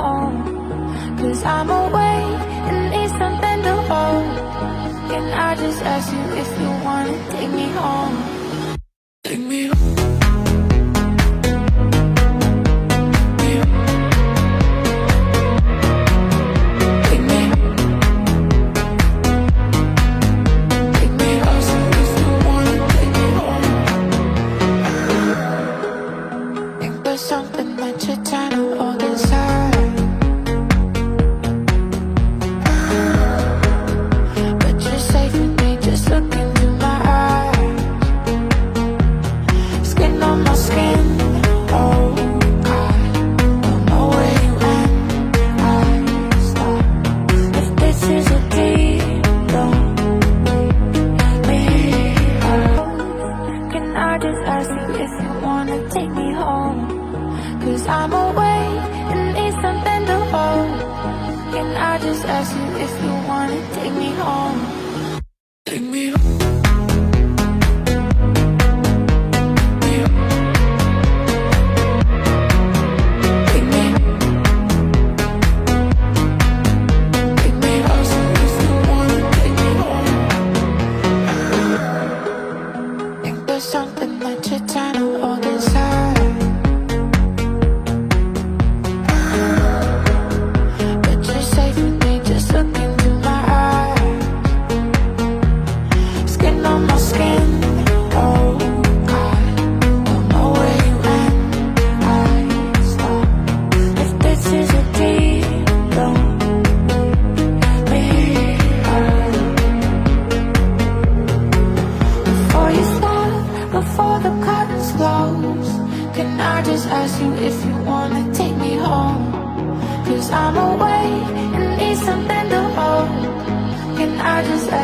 home. 'Cause I'm away and need something to hold. Can I just ask you if you wanna take me home? Take me home. Something that you're trying to hold inside, but you're safe with me, just look into my eyes. Skin on my skin, oh God, don't know where you end, I stop. If this is a deal, don't leave me alone. Can I just ask you if you wanna take me home? 'Cause I'm away and need something to hold. Can I just ask you if you wanna take me home? Take me home. Something that you're trying to hold inside, but you're safe with me, just look into my eyes. Skin on my skin, oh God, don't know where you end, I stop. If this is a deal, don't leave me alone. Before you start, before the curtains close, can I just ask you if you wanna take me home? 'Cause I'm away and need something to hold. Can I just ask